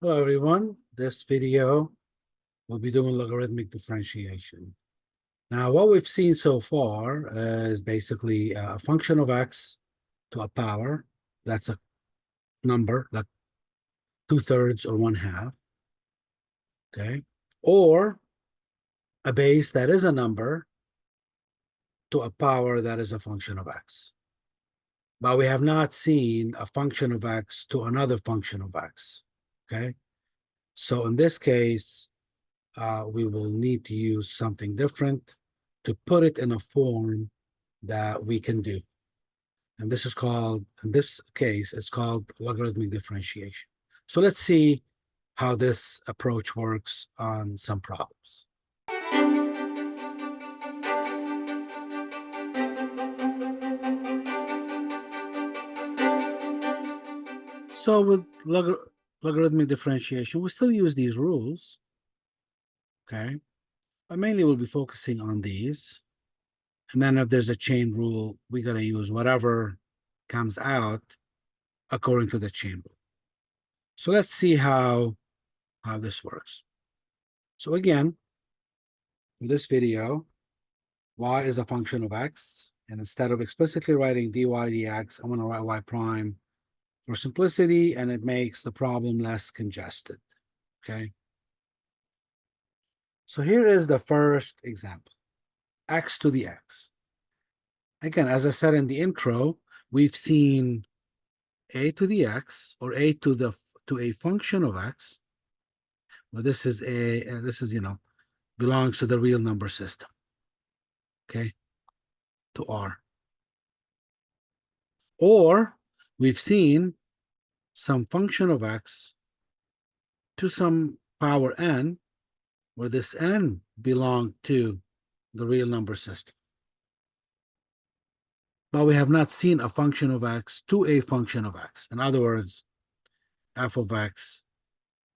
Hello everyone, this video we'll be doing logarithmic differentiation. Now what we've seen so far is basically a function of x to a power, that's a number like 2/3 or 1/2, okay? Or a base that is a number to a power that is a function of x. But we have not seen a function of x to another function of x, okay? So in this case, we will need to use something different to put it in a form that we can do. And this is called, in this case, it's called logarithmic differentiation. So let's see how this approach works on some problems. So with logarithmic differentiation, we still use these rules, okay? But mainly we'll be focusing on these. And then if there's a chain rule, we got to use whatever comes out according to the chain rule. So let's see how this works. So again, for this video, y is a function of x. And instead of explicitly writing dy dx, I'm going to write y prime for simplicity, and it makes the problem less congested. Okay. So here is the first example, x to the x. Again, as I said in the intro, we've seen a to the x, or a to a function of x. Well, this is belongs to the real number system. Okay, to R. Or we've seen some function of x to some power n, where this n belonged to the real number system. But we have not seen a function of x to a function of x. In other words, f of x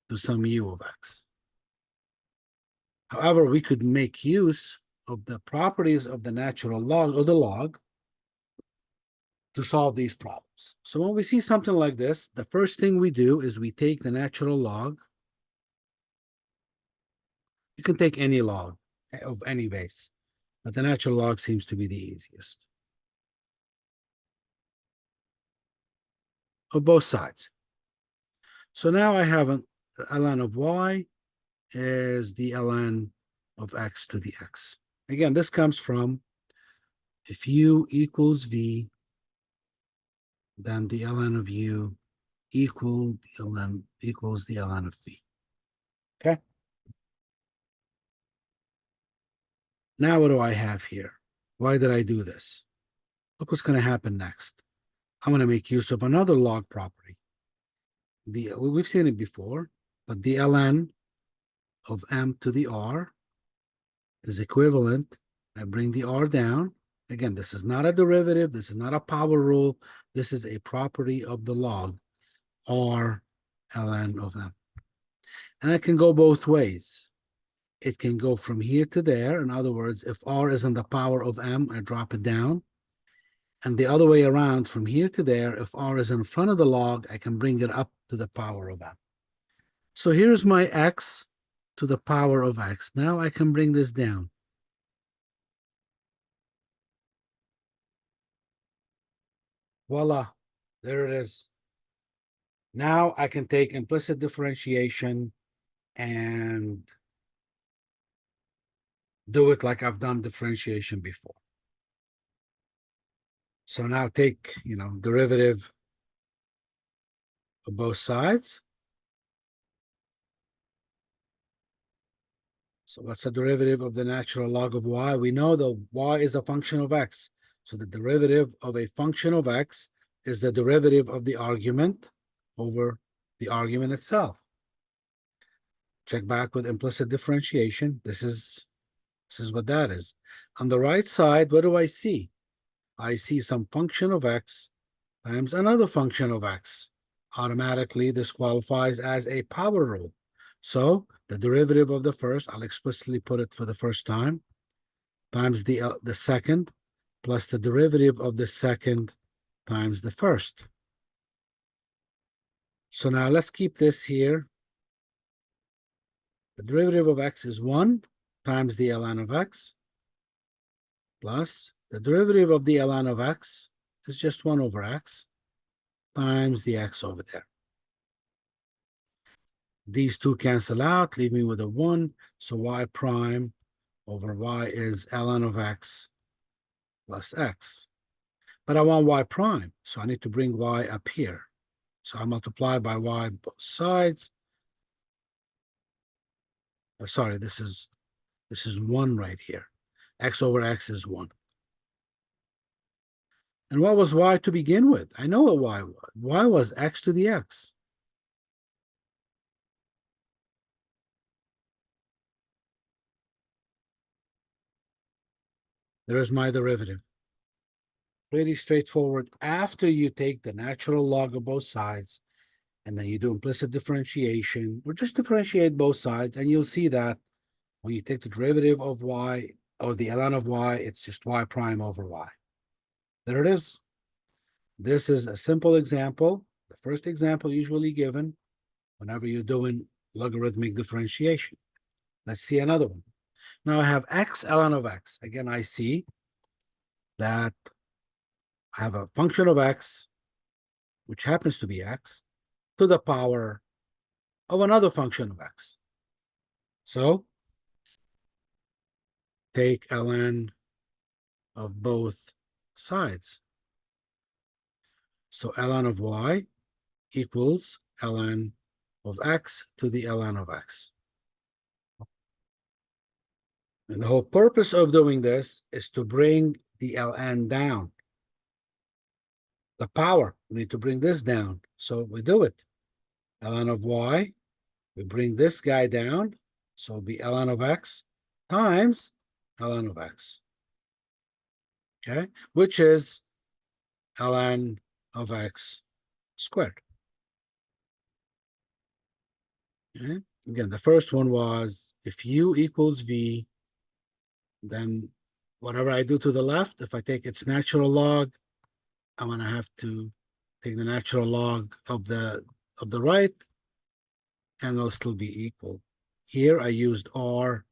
to some u of x. However, we could make use of the properties of the natural log or the log to solve these problems. So when we see something like this, the first thing we do is we take the natural log. You can take any log of any base, but the natural log seems to be the easiest. Of both sides. So now I have an ln of y is the ln of x to the x. Again, this comes from if u equals v, then the ln of u equals the ln of v. Okay. Now what do I have here? Why did I do this? Look what's going to happen next. I'm going to make use of another log property. We've seen it before, but the ln of m to the r is equivalent. I bring the r down. Again, this is not a derivative. This is not a power rule. This is a property of the log, r ln of m. And it can go both ways. It can go from here to there. In other words, if r is in the power of m, I drop it down. And the other way around, from here to there, if r is in front of the log, I can bring it up to the power of m. So here's my x to the power of x. Now I can bring this down. Voila, there it is. Now I can take implicit differentiation and do it like I've done differentiation before. So now take, derivative of both sides. So what's the derivative of the natural log of y? We know that y is a function of x. So the derivative of a function of x is the derivative of the argument over the argument itself. Check back with implicit differentiation. This is what that is. On the right side, what do I see? I see some function of x times another function of x. Automatically, this qualifies as a power rule. So the derivative of the first, I'll explicitly put it for the first time, times the second, plus the derivative of the second times the first. So now let's keep this here The derivative of x is 1 times the ln of x plus the derivative of the ln of x is just 1 over x times the x over there. These two cancel out, leave me with a 1. So y prime over y is ln of x plus x. But I want y prime, so I need to bring y up here. So I multiply by y both sides. Sorry, this is 1 right here. X over x is 1. And what was y to begin with? I know what y was. Y was x to the x. There is my derivative. Pretty straightforward. After you take the natural log of both sides, and then you do implicit differentiation, or just differentiate both sides, and you'll see that when you take the derivative of y, or the ln of y, it's just y prime over y. There it is. This is a simple example, the first example usually given whenever you're doing logarithmic differentiation. Let's see another one. Now I have x ln of x. Again, I see that I have a function of x, which happens to be x, to the power of another function of x. So take ln of both sides. So ln of y equals ln of x to the ln of x. And the whole purpose of doing this is to bring the ln down. The power, we need to bring this down. So we do it. ln of y, we bring this guy down. So it'll be ln of x times ln of x. Okay, which is ln of x squared. Okay? Again, the first one was if u equals v, then whatever I do to the left, if I take its natural log, I'm going to have to take the natural log of the right, and they'll still be equal. Here I used ln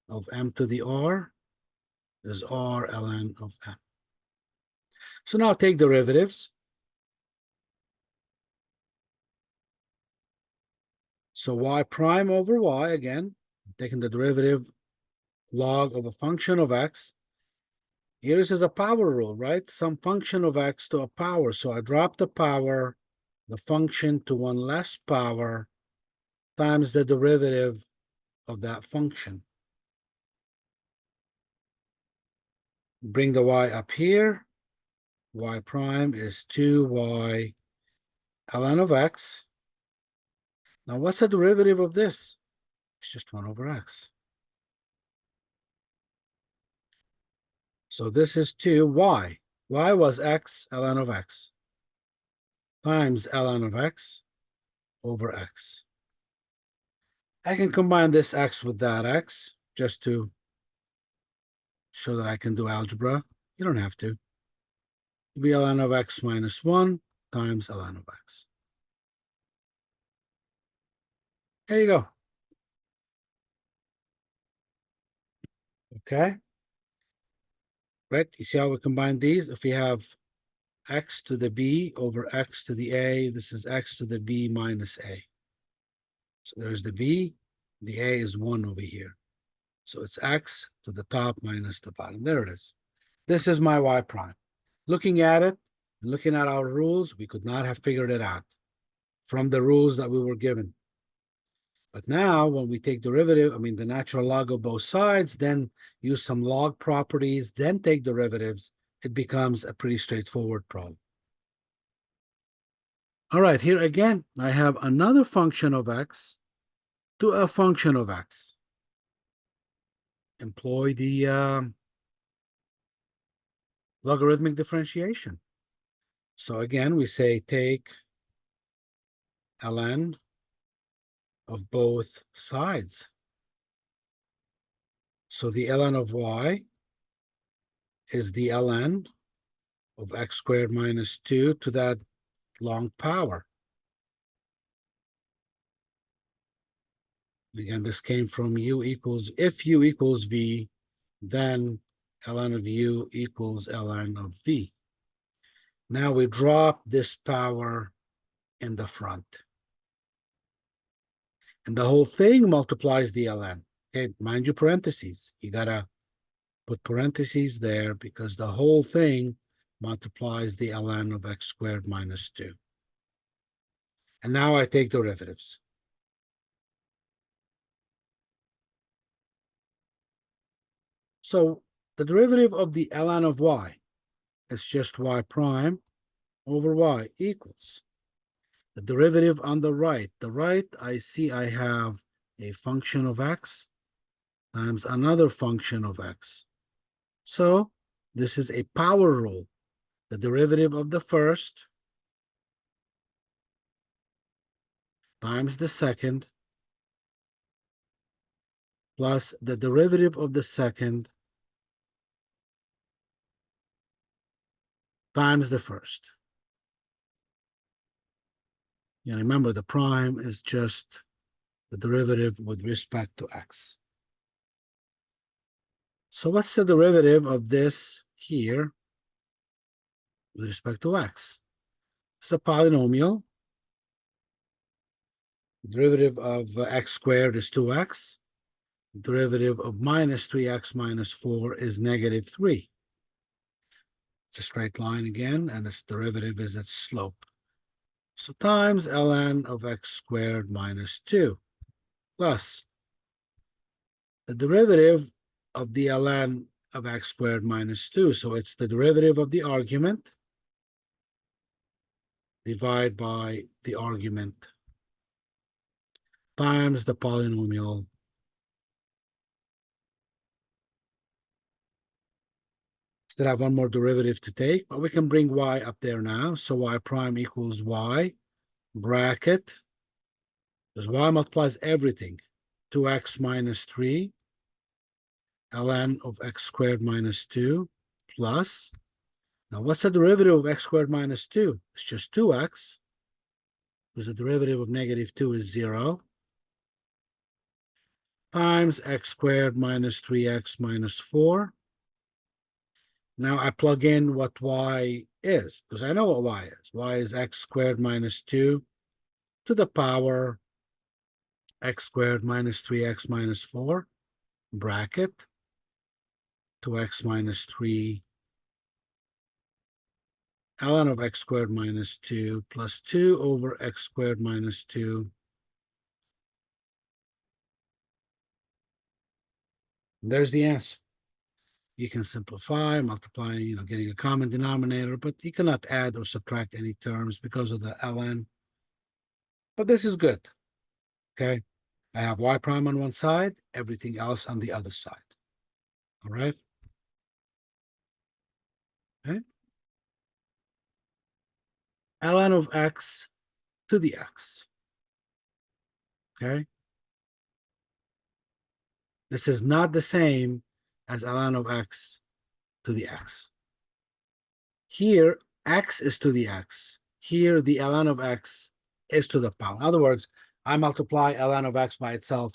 of m to the r is r ln of m. So now take derivatives. So y prime over y, again, taking the derivative log of a function of x. Here this is a power rule, right? Some function of x to a power. So I drop the power, the function to one less power, times the derivative of that function. Bring the y up here. Y prime is 2y ln of x. Now what's the derivative of this? It's just 1 over x. So this is 2y. Y was x ln of x times ln of x over x. I can combine this x with that x just to show that I can do algebra. You don't have to. It'll be ln of x minus 1 times ln of x. There you go. Okay. Right? You see how we combine these? If we have x to the b over x to the a, this is x to the b minus a. So there's the b, the a is 1 over here. So it's x to the top minus the bottom. There it is. This is my y prime. Looking at it, looking at our rules, we could not have figured it out from the rules that we were given. But now when we take derivative, the natural log of both sides, then use some log properties, then take derivatives, it becomes a pretty straightforward problem. All right, here again, I have another function of x to a function of x. Employ the logarithmic differentiation. So again, we say take ln of both sides. So the ln of y is the ln of x squared minus 2 to that long power. Again, this came from u equals, if u equals v, then ln of u equals ln of v. Now we drop this power in the front. And the whole thing multiplies the ln. Okay, mind you, parentheses. You gotta put parentheses there because the whole thing multiplies the ln of x squared minus 2. And now I take derivatives. So the derivative of the ln of y is just y prime over y equals the derivative on the right. The right, I see I have a function of x times another function of x. So this is a power rule. The derivative of the first times the second plus the derivative of the second times the first. And remember, the prime is just the derivative with respect to x. So what's the derivative of this here with respect to x? It's a polynomial. The derivative of x squared is 2x. The derivative of minus 3x minus 4 is negative 3. It's a straight line again, and its derivative is its slope. So times ln of x squared minus 2 plus the derivative of the ln of x squared minus 2. So it's the derivative of the argument divided by the argument times the polynomial. Still have one more derivative to take, but we can bring y up there now. So y prime equals y, bracket, because y multiplies everything, 2x minus 3, ln of x squared minus 2, plus, now what's the derivative of x squared minus 2? It's just 2x, because the derivative of negative 2 is 0, times x squared minus 3x minus 4. Now I plug in what y is, because I know what y is. Y is x squared minus 2 to the power x squared minus 3x minus 4, bracket, 2x minus 3, ln of x squared minus 2 plus 2 over x squared minus 2. And there's the answer. You can simplify, multiplying, getting a common denominator, but you cannot add or subtract any terms because of the ln. But this is good, okay? I have y prime on one side, everything else on the other side, all right? Okay. Ln of x to the x, okay? This is not the same as ln of x to the x. Here, x is to the x. Here, the ln of x is to the power. In other words, I multiply ln of x by itself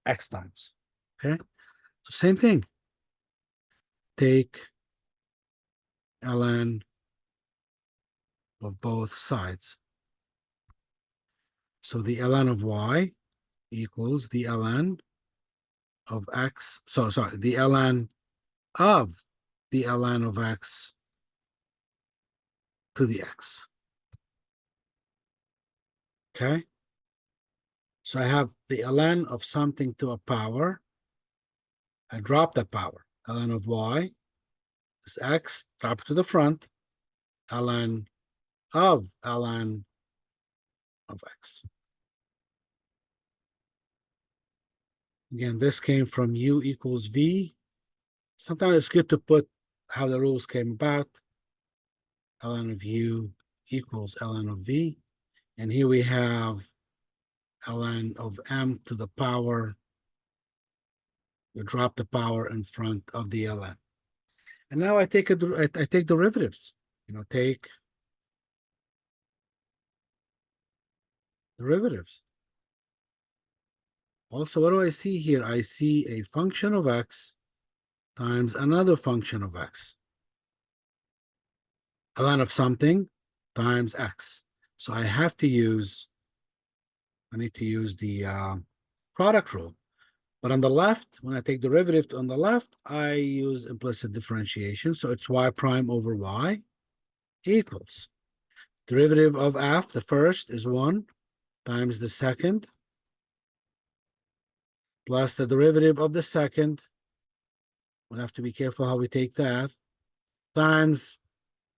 x times, okay? So same thing. Take ln of both sides. So the ln of y equals the ln of x. So sorry, the ln of the ln of x to the x. Okay? So I have the ln of something to a power. I drop the power. Ln of y is x, drop it to the front. Ln of x. Again, this came from u equals v. Sometimes it's good to put how the rules came about. Ln of u equals ln of v. And here we have ln of m to the power. You drop the power in front of the ln. And now I take derivatives. Take derivatives. Also, what do I see here? I see a function of x times another function of x. Ln of something times x. So I need to use the product rule. But on the left, when I take derivative on the left, I use implicit differentiation. So it's y prime over y equals derivative of f, the first is 1 times the second, plus the derivative of the second. We'll have to be careful how we take that, times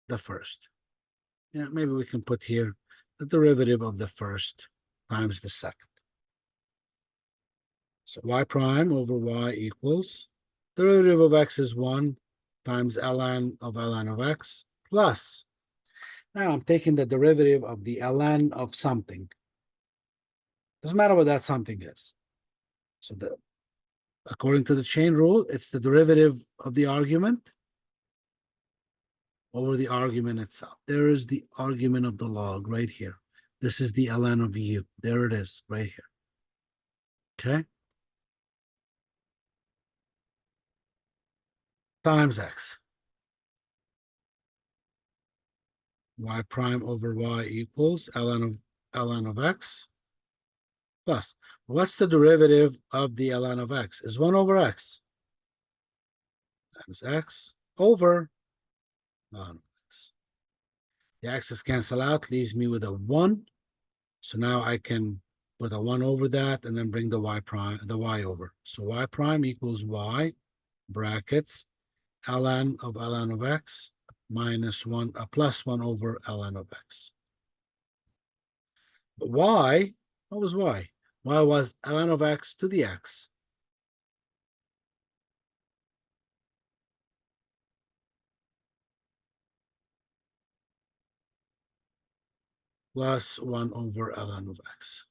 the first. Yeah, maybe we can put here the derivative of the first times the second. So y prime over y equals derivative of x is 1 times ln of x plus. Now I'm taking the derivative of the ln of something. Doesn't matter what that something is. So according to the chain rule, it's the derivative of the argument over the argument itself. There is the argument of the log right here. This is the ln of u. There it is right here. Okay? Times x. Y prime over y equals ln of x plus. What's the derivative of the ln of x? Is 1 over x times x over ln of x. The x's cancel out, leaves me with a 1. So now I can put a 1 over that and then bring the y over. So y prime equals y brackets ln of x minus 1 plus 1 over ln of x. But y, what was y? Y was ln of x to the x. Plus 1 over ln of x.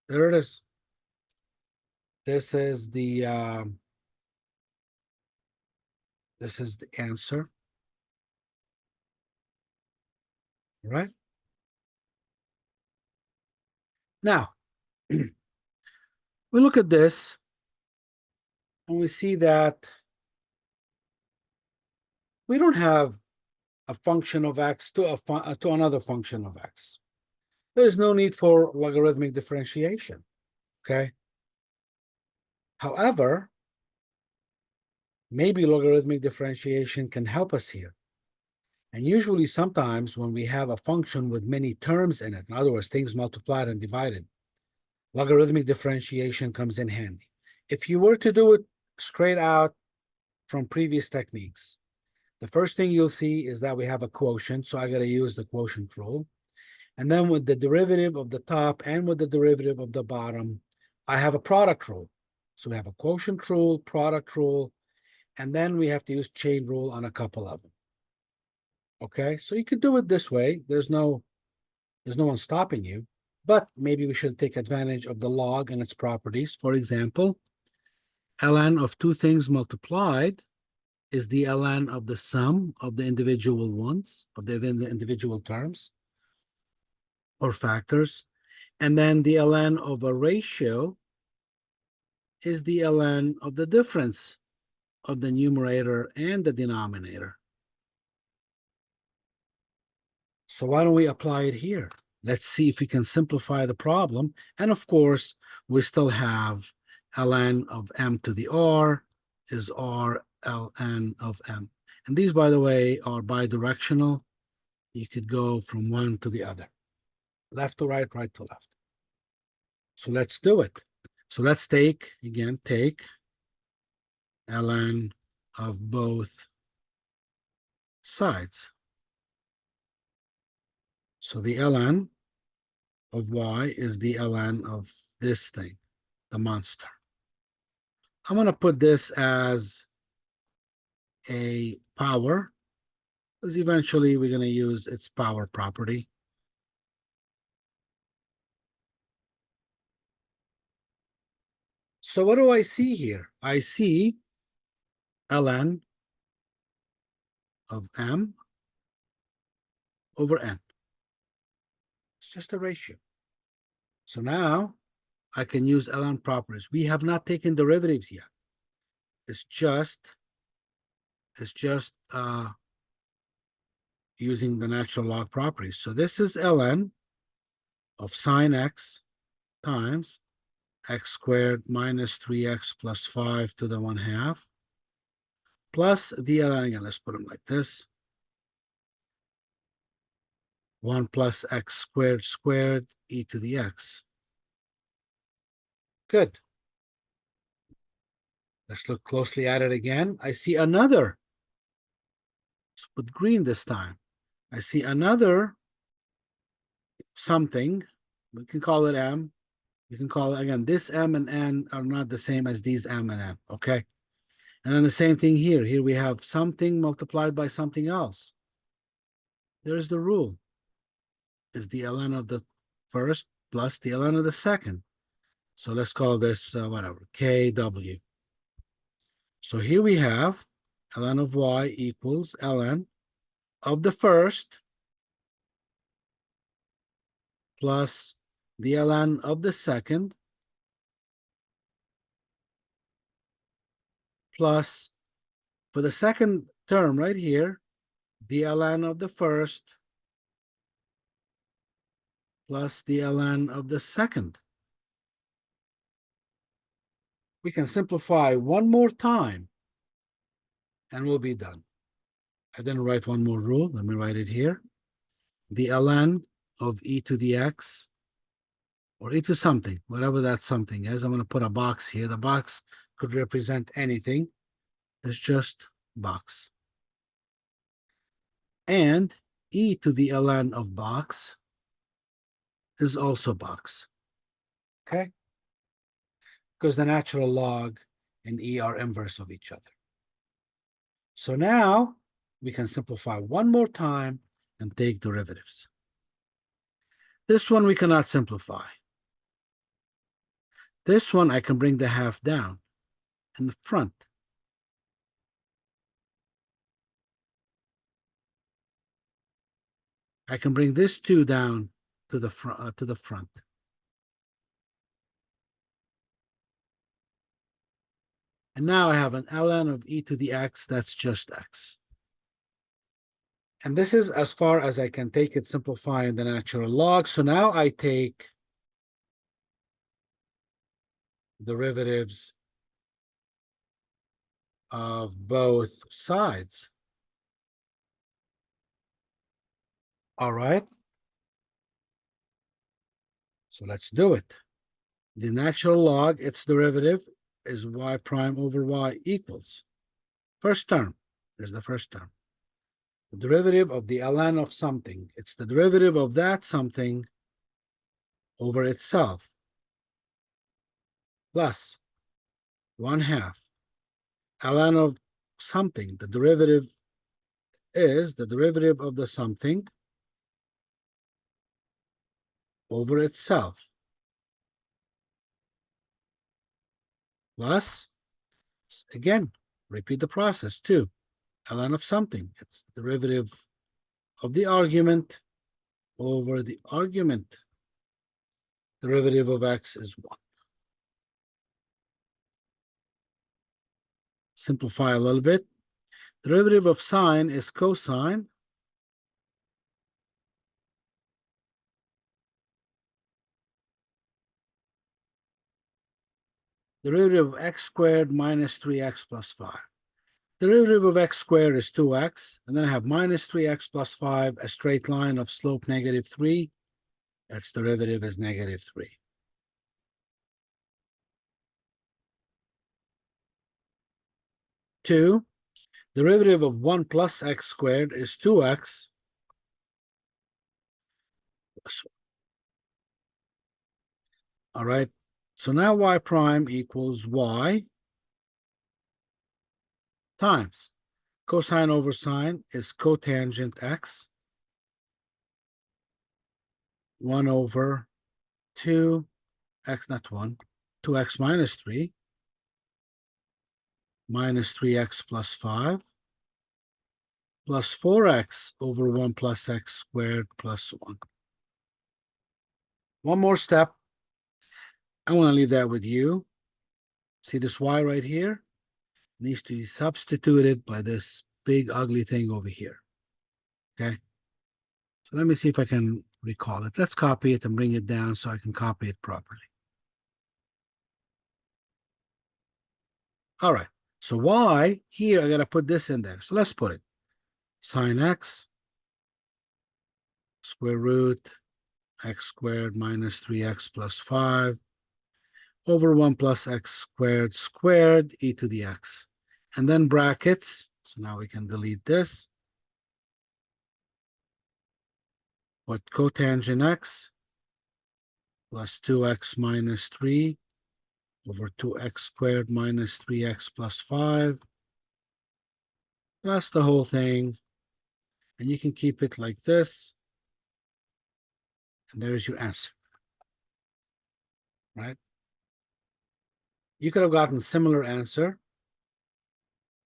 There it is. This is the answer. All right. Now, we look at this and we see that we don't have a function of x to another function of x. There's no need for logarithmic differentiation, okay? However, maybe logarithmic differentiation can help us here. And usually sometimes when we have a function with many terms in it, in other words, things multiplied and divided, logarithmic differentiation comes in handy. If you were to do it straight out from previous techniques, the first thing you'll see is that we have a quotient, so I got to use the quotient rule. And then with the derivative of the top and with the derivative of the bottom, I have a product rule. So we have a quotient rule, product rule, and then we have to use chain rule on a couple of them. Okay, so you could do it this way. There's no one stopping you, but maybe we should take advantage of the log and its properties. For example, ln of two things multiplied is the ln of the sum of the individual ones, of the individual terms or factors. And then the ln of a ratio is the ln of the difference of the numerator and the denominator. So why don't we apply it here? Let's see if we can simplify the problem. And of course, we still have ln of m to the r is r ln of m. And these, by the way, are bidirectional. You could go from one to the other, left to right, right to left. So let's do it. So let's take ln of both sides. So the ln of y is the ln of this thing, the monster. I'm going to put this as a power, because eventually we're going to use its power property. So what do I see here? I see ln of m over n. It's just a ratio. So now I can use ln properties. We have not taken derivatives yet. It's just using the natural log properties. So this is ln of sine x times x squared minus 3x plus 5 to the 1/2 plus the ln again. Let's put them like this. 1 plus x squared squared e to the x. Good. Let's look closely at it again. I see another. Let's put green this time. I see another something. We can call it m. We can call it, again, this m and n are not the same as these m and n, okay? And then the same thing here. Here we have something multiplied by something else. There's the rule. Is the ln of the first plus the ln of the second. So let's call this whatever, kw. So here we have ln of y equals ln of the first plus the ln of the second plus, for the second term right here, the ln of the first plus the ln of the second. We can simplify one more time and we'll be done. I didn't write one more rule. Let me write it here. The ln of e to the x, or e to something, whatever that something is. I'm going to put a box here. The box could represent anything. It's just box. And e to the ln of box is also box. Okay? Because the natural log and e are inverse of each other. So now we can simplify one more time and take derivatives. This one we cannot simplify. This one I can bring the half down in the front. I can bring this 2 down to the front. And now I have an ln of e to the x that's just x. And this is as far as I can take it, simplifying the natural log. So now I take derivatives of both sides. All right. So let's do it. The natural log, its derivative is y prime over y equals. First term, there's the first term. The derivative of the ln of something. It's the derivative of that something over itself. Plus 1/2 ln of something. The derivative is the derivative of the something over itself. Plus, again, repeat the process too. ln of something. It's the derivative of the argument over the argument. Derivative of x is 1. Simplify a little bit. Derivative of sine is cosine. Derivative of x squared minus 3x plus 5. Derivative of x squared is 2x, and then I have minus 3x plus 5, a straight line of slope -3. Its derivative is -3. Two, derivative of 1 plus x squared is 2x plus 1. All right, so now y prime equals y times cosine over sine is cotangent x, 1 over 2x, not 1, 2x minus 3, minus 3x plus 5, plus 4x over 1 plus x squared plus 1. One more step. I want to leave that with you. See this y right here? Needs to be substituted by this big ugly thing over here. Okay. So let me see if I can recall it. Let's copy it and bring it down so I can copy it properly. All right. So y here, I got to put this in there. So let's put it. Sine x square root x squared minus 3x plus 5 over 1 plus x squared squared e to the x. And then brackets. So now we can delete this. What cotangent x plus 2x minus 3 over 2x squared minus 3x plus 5. That's the whole thing. And you can keep it like this. And there's your answer. Right? You could have gotten similar answer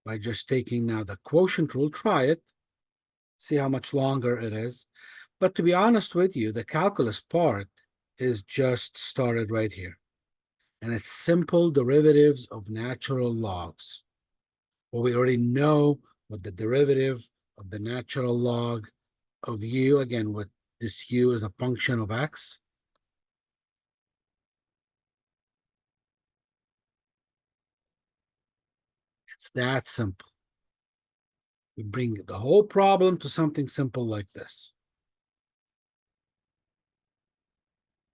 by just taking now the quotient rule. Try it. See how much longer it is. But to be honest with you, the calculus part is just started right here. And it's simple derivatives of natural logs. Well, we already know what the derivative of the natural log of u, again, what this u is a function of x. It's that simple. We bring the whole problem to something simple like this.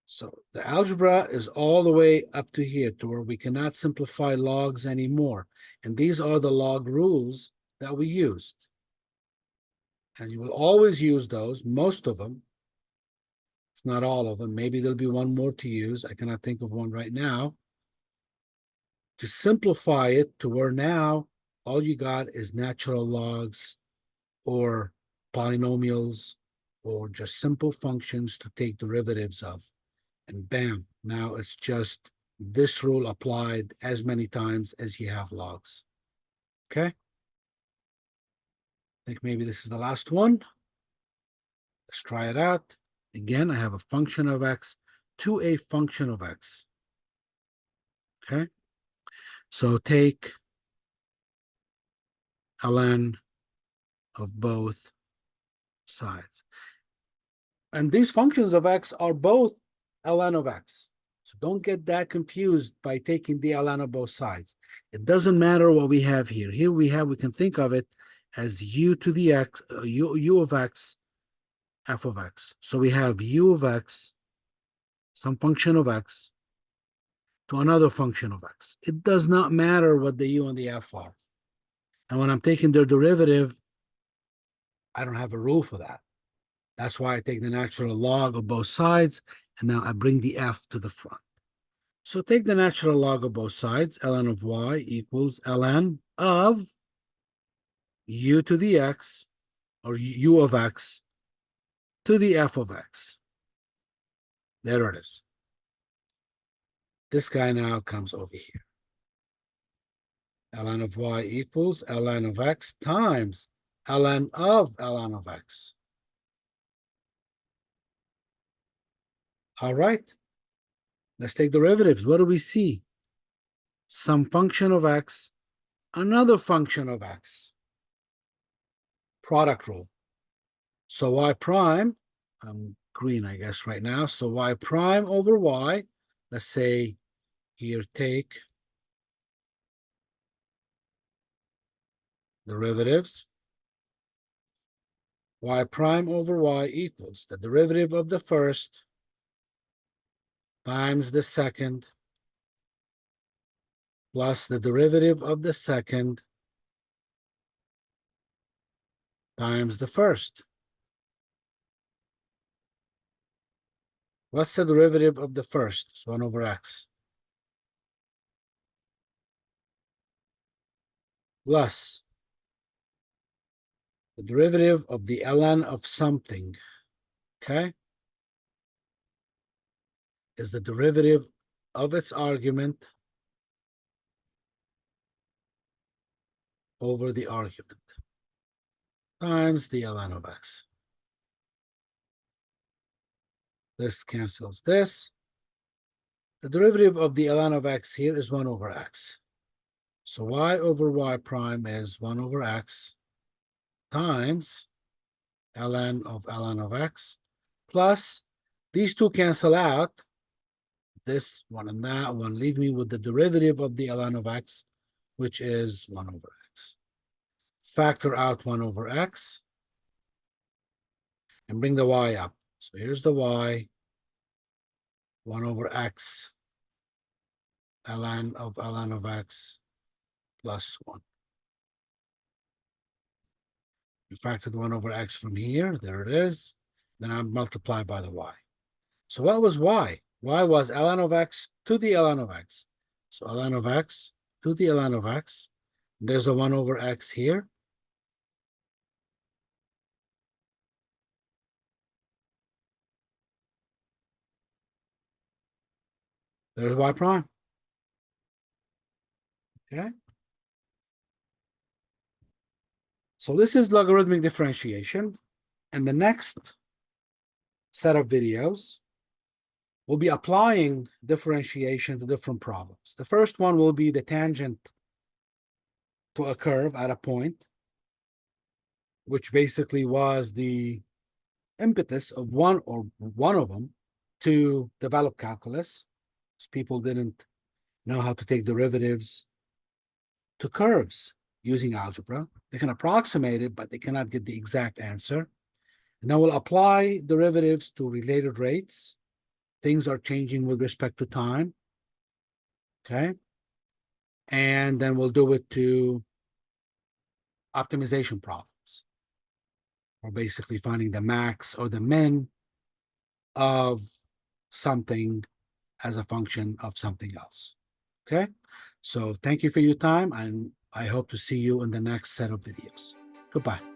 So the algebra is all the way up to here to where we cannot simplify logs anymore. And these are the log rules that we used. And you will always use those, most of them, if not all of them. Maybe there'll be one more to use. I cannot think of one right now. To simplify it to where now all you got is natural logs or polynomials or just simple functions to take derivatives of. And bam, now it's just this rule applied as many times as you have logs. Okay? I think maybe this is the last one. Let's try it out. Again, I have a function of x to a function of x. Okay? So take ln of both sides. And these functions of x are both ln of x. So don't get that confused by taking the ln of both sides. It doesn't matter what we have here. Here we can think of it as u to the x, u of x, f of x. So we have u of x, some function of x, to another function of x. It does not matter what the u and the f are. And when I'm taking their derivative, I don't have a rule for that. That's why I take the natural log of both sides, and now I bring the f to the front. So take the natural log of both sides, ln of y equals ln of u to the x, or u of x, to the f of x. There it is. This guy now comes over here. Ln of y equals ln of x times ln of x. All right. Let's take derivatives. What do we see? Some function of x, another function of x. Product rule. So y prime, I'm green, I guess, right now. So y prime over y, let's say here take derivatives. Y prime over y equals the derivative of the first times the second plus the derivative of the second times the first. What's the derivative of the first? It's 1 over x. Plus the derivative of the ln of something, okay, is the derivative of its argument over the argument times the ln of x. This cancels this. the derivative of the ln of x here is 1 over x. So y over y prime is 1 over x times ln of x plus these two cancel out. This one and that one leave me with the derivative of the ln of x, which is 1 over x. Factor out 1 over x and bring the y up. So here's the y, 1 over x, ln of x plus 1. We factored 1 over x from here. There it is. Then I multiply by the y. So what was y? Y was ln of x to the ln of x. So ln of x to the ln of x. There's a 1 over x here. There's y prime. Okay. So this is logarithmic differentiation. And the next set of videos, we'll be applying differentiation to different problems. The first one will be the tangent to a curve at a point, which basically was the impetus of one of them to develop calculus. People didn't know how to take derivatives to curves using algebra. They can approximate it, but they cannot get the exact answer. And then we'll apply derivatives to related rates. Things are changing with respect to time. Okay. And then we'll do it to optimization problems. We're basically finding the max or the min of something as a function of something else. Okay. So thank you for your time, and I hope to see you in the next set of videos. Goodbye.